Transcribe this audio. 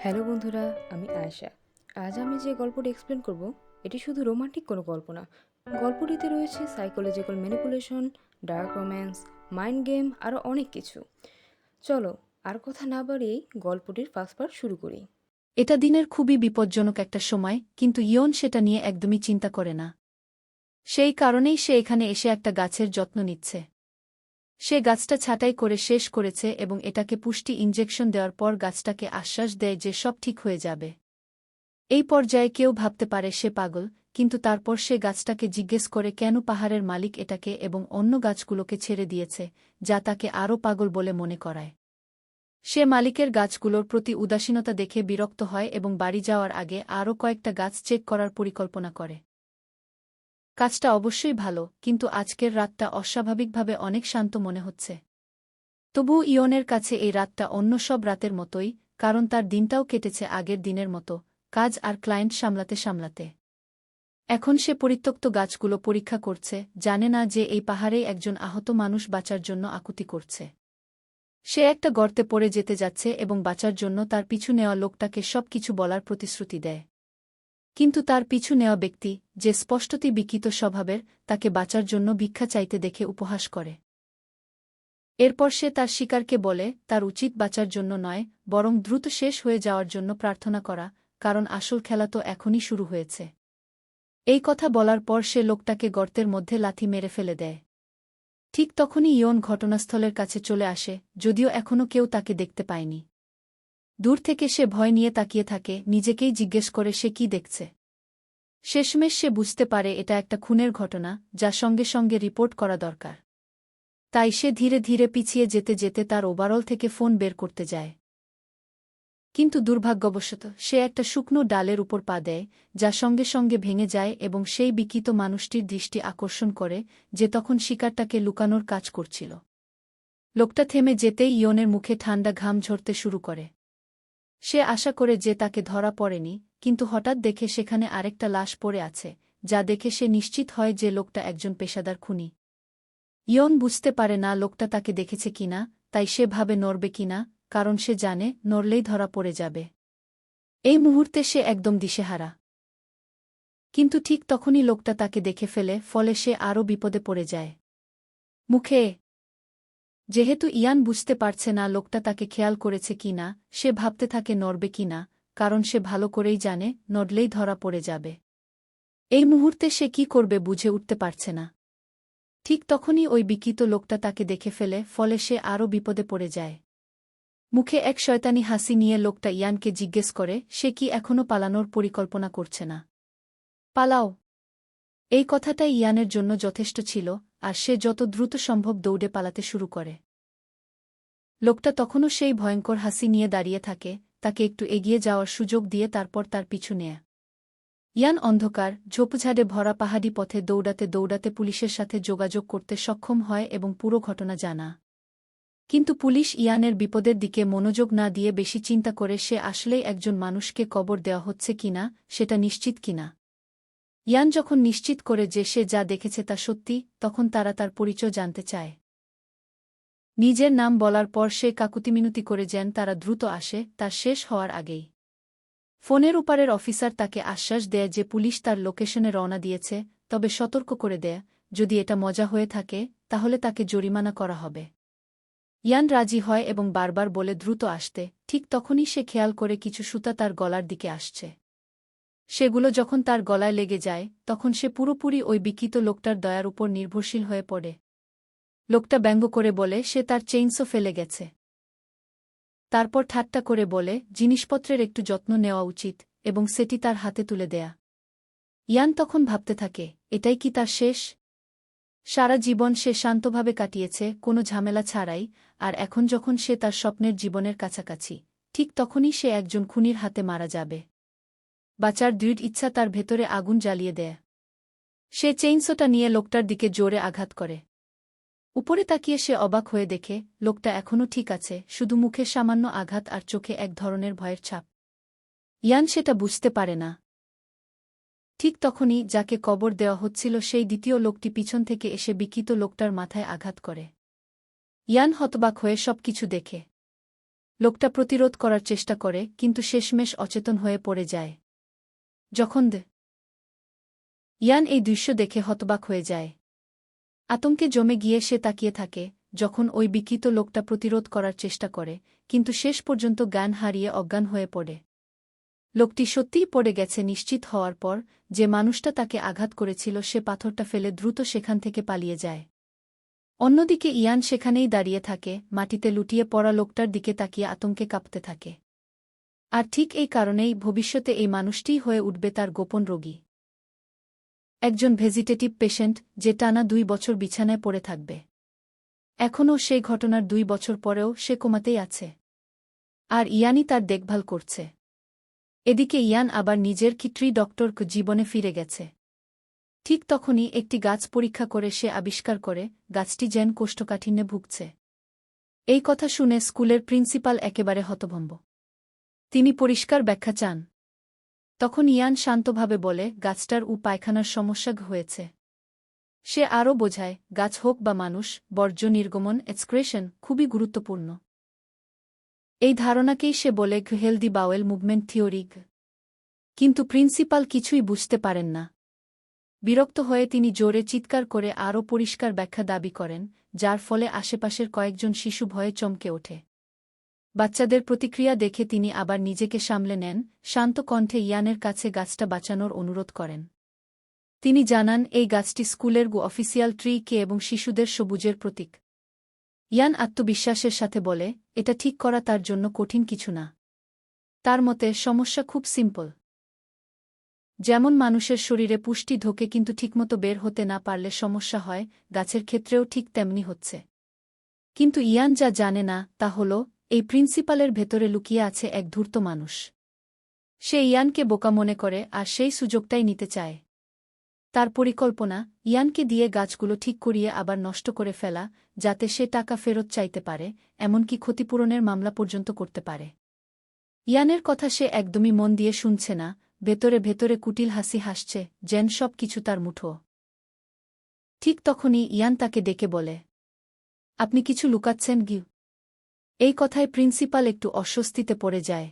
Hello বন্ধুরা, আমি আয়েশা। আজ আমি যে গল্পটি এক্সপ্লেন করব, এটি শুধু রোমান্টিক কোনো গল্প না। গল্পটিতে রয়েছে psychological manipulation, dark romance, mind game, আরও অনেক কিছু। চলো, আর কথা না বাড়িয়েই গল্পটির ফার্স্ট পার্ট শুরু করি। এটা দিনের খুবই বিপজ্জনক একটা সময়, কিন্তু ইয়ন সেটা নিয়ে একদমই চিন্তা করে না। সেই কারণেই সে এখানে এসে একটা গাছের যত্ন নিচ্ছে। সে গাছটা ছাঁটাই করে শেষ করেছে এবং এটাকে পুষ্টি ইনজেকশন দেওয়ার পর গাছটাকে আশ্বাস দেয় যে সব ঠিক হয়ে যাবে। এই পর্যায়ে কেউ ভাবতে পারে সে পাগল, কিন্তু তারপর সে গাছটাকে জিজ্ঞেস করে কেন পাহাড়ের মালিক এটাকে এবং অন্য গাছগুলোকে ছেড়ে দিয়েছে, যা তাকে আরও পাগল বলে মনে করায়। সে মালিকের গাছগুলোর প্রতি উদাসীনতা দেখে বিরক্ত হয় এবং বাড়ি যাওয়ার আগে আরও কয়েকটা গাছ চেক করার পরিকল্পনা করে। কাজটা অবশ্যই ভালো, কিন্তু আজকের রাতটা অস্বাভাবিকভাবে অনেক শান্ত মনে হচ্ছে। তবুও ইয়নের কাছে এই রাতটা অন্য সব রাতের মতোই, কারণ তার দিনটাও কেটেছে আগের দিনের মতো, কাজ আর ক্লায়েন্ট সামলাতে সামলাতে। এখন সে পরিত্যক্ত গাছগুলো পরীক্ষা করছে, জানে না যে এই পাহাড়েই একজন আহত মানুষ বাঁচার জন্য আকুতি করছে। সে একটা গর্তে পড়ে যেতে যাচ্ছে এবং বাঁচার জন্য তার পিছু নেওয়া লোকটাকে সব কিছু বলার প্রতিশ্রুতি দেয়। কিন্তু তার পিছু নেওয়া ব্যক্তি, যে স্পষ্টতই বিকৃত স্বভাবের, তাকে বাঁচার জন্য ভিক্ষা চাইতে দেখে উপহাস করে। এরপর সে তার শিকারকে বলে তার উচিত বাঁচার জন্য নয়, বরং দ্রুত শেষ হয়ে যাওয়ার জন্য প্রার্থনা করা, কারণ আসল খেলা তো এখনই শুরু হয়েছে। এই কথা বলার পর সে লোকটাকে গর্তের মধ্যে লাথি মেরে ফেলে দেয়। ঠিক তখনই ইয়ন ঘটনাস্থলের কাছে চলে আসে, যদিও এখনও কেউ তাকে দেখতে পায়নি। দূর থেকে সে ভয় নিয়ে তাকিয়ে থাকে, নিজেকেই জিজ্ঞেস করে সে কি দেখছে। শেষমেশ সে বুঝতে পারে এটা একটা খুনের ঘটনা, যা সঙ্গে সঙ্গে রিপোর্ট করা দরকার। তাই সে ধীরে ধীরে পিছিয়ে যেতে যেতে তার ওভারঅল থেকে ফোন বের করতে যায়। কিন্তু দুর্ভাগ্যবশত সে একটা শুকনো ডালের উপর পা দেয়, যা সঙ্গে সঙ্গে ভেঙে যায় এবং সেই বিকৃত মানুষটির দৃষ্টি আকর্ষণ করে, যে তখন শিকারটাকে লুকানোর কাজ করছিল। লোকটা থেমে যেতেই ইয়নের মুখে ঠান্ডা ঘাম ঝরতে শুরু করে। সে আশা করে যে তাকে ধরা পড়েনি, কিন্তু হঠাৎ দেখে সেখানে আরেকটা লাশ পড়ে আছে, যা দেখে সে নিশ্চিত হয় যে লোকটা একজন পেশাদার খুনি। ইয়ন বুঝতে পারে না লোকটা তাকে দেখেছে কিনা, তাই সে ভাবে নড়বে কিনা, কারণ সে জানে নড়লেই ধরা পড়ে যাবে। এই মুহূর্তে সে একদম দিশেহারা। কিন্তু ঠিক তখনই লোকটা তাকে দেখে ফেলে, ফলে সে আরও বিপদে পড়ে যায়। মুখে যেহেতু ইয়ান বুঝতে পারছে না লোকটা তাকে খেয়াল করেছে কিনা, সে ভাবতে থাকে নড়বে কিনা, কারণ সে ভালো করেই জানে নড়লেই ধরা পড়ে যাবে। এই মুহূর্তে সে কি করবে বুঝে উঠতে পারছে না। ঠিক তখনই ওই বিকৃত লোকটা তাকে দেখে ফেলে, ফলে সে আরও বিপদে পড়ে যায়। মুখে এক শয়তানি হাসি নিয়ে লোকটা ইয়ানকে জিজ্ঞেস করে সে কি এখনও পালানোর পরিকল্পনা করছে না। পালাও! এই কথাটাই ইয়ানের জন্য যথেষ্ট ছিল, আর সে যত দ্রুত সম্ভব দৌড়ে পালাতে শুরু করে। লোকটা তখনও সেই ভয়ঙ্কর হাসি নিয়ে দাঁড়িয়ে থাকে, তাকে একটু এগিয়ে যাওয়ার সুযোগ দিয়ে তারপর তার পিছু নেয়। ইয়ান অন্ধকার, ঝোপঝাড়ে ভরা পাহাড়ি পথে দৌড়াতে দৌড়াতে পুলিশের সাথে যোগাযোগ করতে সক্ষম হয় এবং পুরো ঘটনা জানা। কিন্তু পুলিশ ইয়ানের বিপদের দিকে মনোযোগ না দিয়ে বেশি চিন্তা করে সে আসলেই একজন মানুষকে কবর দেওয়া হচ্ছে কিনা সেটা নিশ্চিত কিনা। ইয়ান যখন নিশ্চিত করে যে সে যা দেখেছে তা সত্যি, তখন তারা তার পরিচয় জানতে চায়। নিজের নাম বলার পর সে কাকুতিমিনতি করে যেন তারা দ্রুত আসে, তার শেষ হওয়ার আগেই। ফোনের উপারের অফিসার তাকে আশ্বাস দেয় যে পুলিশ তার লোকেশনে রওনা দিয়েছে, তবে সতর্ক করে দেয় যদি এটা মজা হয়ে থাকে তাহলে তাকে জরিমানা করা হবে। ইয়ান রাজি হয় এবং বারবার বলে দ্রুত আসতে, ঠিক তখনই সে খেয়াল করে কিছু সুতা তার গলার দিকে আসছে। সেগুলো যখন তার গলায় লেগে যায়, তখন সে পুরোপুরি ওই বিকৃত লোকটার দয়ার উপর নির্ভরশীল হয়ে পড়ে। লোকটা ব্যঙ্গ করে বলে সে তার চেইনসো ফেলে গেছে। তারপর ঠাট্টা করে বলে জিনিসপত্রের একটু যত্ন নেওয়া উচিত, এবং সেটি তার হাতে তুলে দেয়া। ইয়ান তখন ভাবতে থাকে, এটাই কি তার শেষ? সারা জীবন সে শান্তভাবে কাটিয়েছে, কোনো ঝামেলা ছাড়াই, আর এখন যখন সে তার স্বপ্নের জীবনের কাছাকাছি, ঠিক তখনই সে একজন খুনির হাতে মারা যাবে। বাঁচার দৃঢ় ইচ্ছা তার ভেতরে আগুন জ্বালিয়ে দেয়। সে চেইনসোটা নিয়ে লোকটার দিকে জোরে আঘাত করে। উপরে তাকিয়ে সে অবাক হয়ে দেখে লোকটা এখনও ঠিক আছে, শুধু মুখে সামান্য আঘাত আর চোখে এক ধরনের ভয়ের ছাপ। ইয়ান সেটা বুঝতে পারে না। ঠিক তখনই যাকে কবর দেওয়া হচ্ছিল সেই দ্বিতীয় লোকটি পিছন থেকে এসে বিকৃত লোকটার মাথায় আঘাত করে। ইয়ান হতবাক হয়ে সব কিছু দেখে। লোকটা প্রতিরোধ করার চেষ্টা করে কিন্তু শেষমেশ অচেতন হয়ে পড়ে যায়। যখন ইয়ান এই দৃশ্য দেখে হতবাক হয়ে যায়। আতঙ্কে জমে গিয়ে সে তাকিয়ে থাকে যখন ওই বিকৃত লোকটা প্রতিরোধ করার চেষ্টা করে, কিন্তু শেষ পর্যন্ত জ্ঞান হারিয়ে অজ্ঞান হয়ে পড়ে। লোকটি সত্যিই পড়ে গেছে নিশ্চিত হওয়ার পর যে মানুষটা তাকে আঘাত করেছিল সে পাথরটা ফেলে দ্রুত সেখান থেকে পালিয়ে যায়। অন্যদিকে ইয়ান সেখানেই দাঁড়িয়ে থাকে, মাটিতে লুটিয়ে পড়া লোকটার দিকে তাকিয়ে আতঙ্কে কাঁপতে থাকে। আর ঠিক এই কারণেই ভবিষ্যতে এই মানুষটিই হয়ে উঠবে তার গোপন রোগী, একজন ভেজিটেটিভ পেশেন্ট যে টানা 2 বছর বিছানায় পড়ে থাকবে। এখনও সেই ঘটনার 2 বছর পরেও সে কোমাতেই আছে, আর ইয়ানই তার দেখভাল করছে। এদিকে ইয়ান আবার নিজের কিট্রি ডক্টর জীবনে ফিরে গেছে। ঠিক তখনই একটি গাছ পরীক্ষা করে সে আবিষ্কার করে গাছটি যেন কোষ্ঠকাঠিন্যে ভুগছে। এই কথা শুনে স্কুলের প্রিন্সিপাল একেবারে হতভম্ব। তিনি পরিষ্কার ব্যাখ্যা চান। তখন ইয়ান শান্তভাবে বলে গাছটার পায়খানার সমস্যা হয়েছে। সে আরও বোঝায় গাছ হোক বা মানুষ, বর্জ্য নির্গমন এক্সক্রেশন খুবই গুরুত্বপূর্ণ। এই ধারণাকেই সে বলে হেলদি বাওয়েল মুভমেন্ট থিওরি। কিন্তু প্রিন্সিপাল কিছুই বুঝতে পারেন না। বিরক্ত হয়ে তিনি জোরে চিৎকার করে আরও পরিষ্কার ব্যাখ্যা দাবি করেন, যার ফলে আশেপাশের কয়েকজন শিশু ভয়ে চমকে ওঠে। বাচ্চাদের প্রতিক্রিয়া দেখে তিনি আবার নিজেকে সামলে নেন, শান্ত কণ্ঠে ইয়ানের কাছে গাছটা বাঁচানোর অনুরোধ করেন। তিনি জানান এই গাছটি স্কুলের অফিসিয়াল ট্রি কে এবং শিশুদের সবুজের প্রতীক। ইয়ান আত্মবিশ্বাসের সাথে বলে, এটা ঠিক করা তার জন্য কঠিন কিছু না। তার মতে সমস্যা খুব সিম্পল। যেমন মানুষের শরীরে পুষ্টি ঢোকে কিন্তু ঠিকমতো বের হতে না পারলে সমস্যা হয়, গাছের ক্ষেত্রেও ঠিক তেমনি হচ্ছে। কিন্তু ইয়ান যা জানে না তা হল এই প্রিন্সিপালের ভেতরে লুকিয়ে আছে এক ধূর্ত মানুষ। সে ইয়ানকে বোকা মনে করে আর সেই সুযোগটাই নিতে চায়। তার পরিকল্পনা ইয়ানকে দিয়ে গাছগুলো ঠিক করিয়ে আবার নষ্ট করে ফেলা, যাতে সে টাকা ফেরত চাইতে পারে, এমনকি ক্ষতিপূরণের মামলা পর্যন্ত করতে পারে। ইয়ানের কথা সে একদমই মন দিয়ে শুনছে না, ভেতরে ভেতরে কুটিল হাসি হাসছে, যেন সব কিছু তার মুঠো। ঠিক তখনই ইয়ান তাকে ডেকে বলে, আপনি কিছু লুকাচ্ছেন গিউ। এই কথায় প্রিন্সিপাল একটু অস্বস্তিতে পড়ে যায়।